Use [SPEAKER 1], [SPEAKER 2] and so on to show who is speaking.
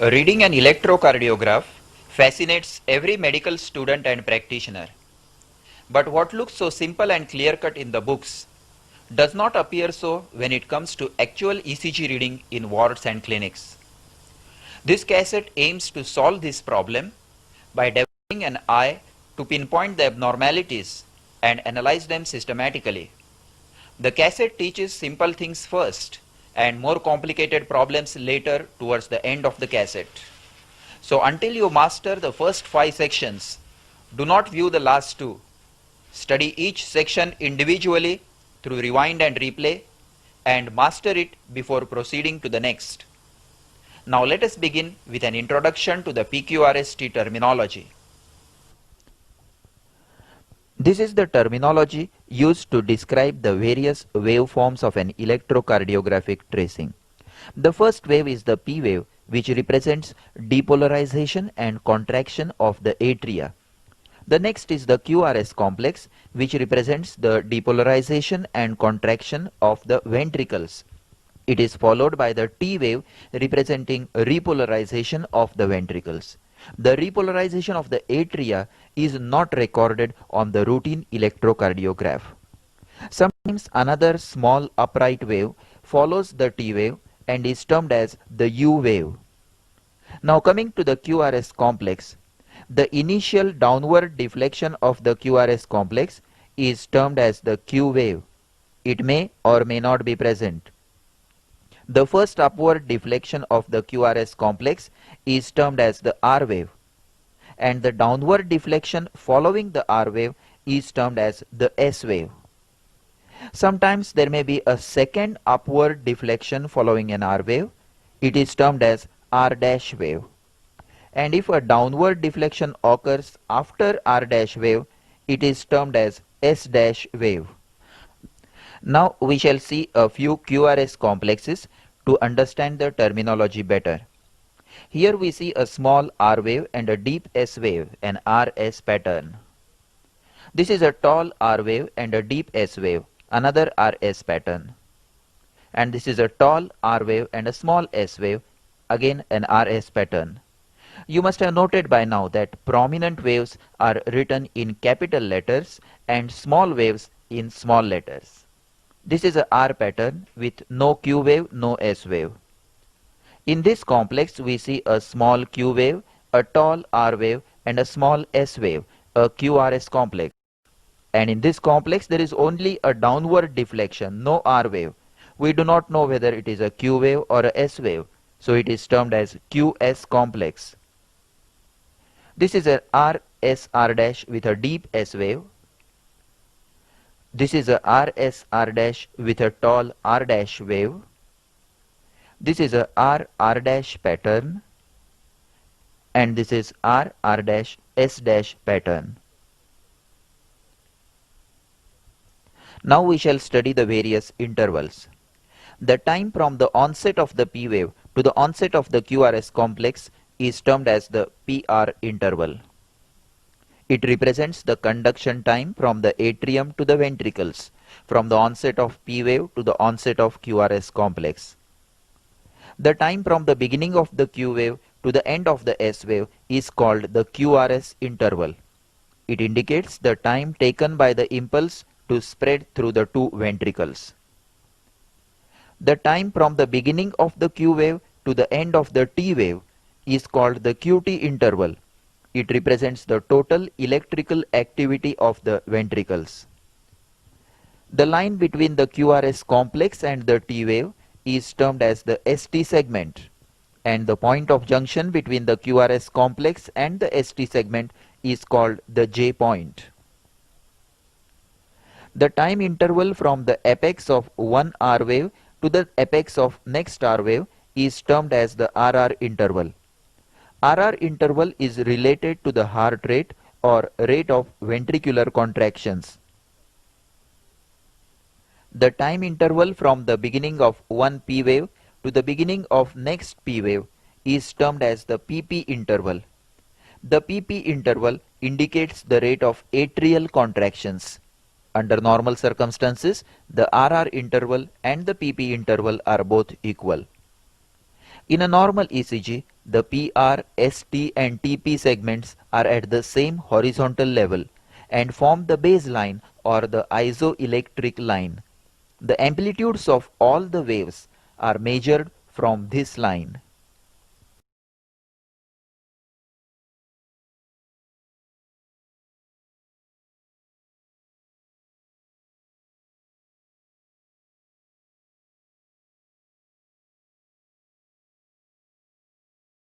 [SPEAKER 1] Reading an electrocardiograph fascinates every medical student and practitioner. But what looks so simple and clear-cut in the books does not appear so when it comes to actual ECG reading in wards and clinics. This cassette aims to solve this problem by developing an eye to pinpoint the abnormalities and analyze them systematically. The cassette teaches simple things first and more complicated problems later towards the end of the cassette. So until you master the first 5 sections, do not view the last 2. Study each section individually through rewind and replay and master it before proceeding to the next. Now let us begin with an introduction to the PQRST terminology. This is the terminology used to describe the various waveforms of an electrocardiographic tracing. The first wave is the P wave, which represents depolarization and contraction of the atria. The next is the QRS complex, which represents the depolarization and contraction of the ventricles. It is followed by the T wave representing repolarization of the ventricles. The repolarization of the atria is not recorded on the routine electrocardiograph. Sometimes another small upright wave follows the T wave and is termed as the U wave. Now coming to the QRS complex, the initial downward deflection of the QRS complex is termed as the Q wave. It may or may not be present. The first upward deflection of the QRS complex is termed as the R wave, and the downward deflection following the R wave is termed as the S wave. Sometimes there may be a second upward deflection following an R wave. It is termed as R dash wave. And if a downward deflection occurs after R dash wave, it is termed as S dash wave. Now we shall see a few QRS complexes to understand the terminology better. Here we see a small R wave and a deep S wave, an RS pattern. This is a tall R wave and a deep S wave, another RS pattern. And this is a tall R wave and a small S wave, again an RS pattern. You must have noted by now that prominent waves are written in capital letters and small waves in small letters. This is a R pattern with no Q wave, no S wave. In this complex we see a small Q wave, a tall R wave and a small S wave, a QRS complex. And in this complex there is only a downward deflection, no R wave. We do not know whether it is a Q wave or a S wave, so it is termed as QS complex. This is a RS R dash with a deep S wave. This is a RS R dash with a tall R dash wave. This is a R dash pattern, and this is R dash S dash pattern. Now we shall study the various intervals. The time from the onset of the P wave to the onset of the QRS complex is termed as the PR interval. It represents the conduction time from the atrium to the ventricles, from the onset of P wave to the onset of QRS complex. The time from the beginning of the Q wave to the end of the S wave is called the QRS interval. It indicates the time taken by the impulse to spread through the two ventricles. The time from the beginning of the Q wave to the end of the T wave is called the QT interval. It represents the total electrical activity of the ventricles. The line between the QRS complex and the T wave is termed as the ST segment, and the point of junction between the QRS complex and the ST segment is called the J point. The time interval from the apex of one R wave to the apex of next R wave is termed as the RR interval. RR interval is related to the heart rate or rate of ventricular contractions. The time interval from the beginning of one P wave to the beginning of next P wave is termed as the PP interval. The PP interval indicates the rate of atrial contractions. Under normal circumstances, the RR interval and the PP interval are both equal. In a normal ECG, The PR, ST and TP segments are at the same horizontal level and form the baseline or the isoelectric line. The amplitudes of all the waves are measured from this line.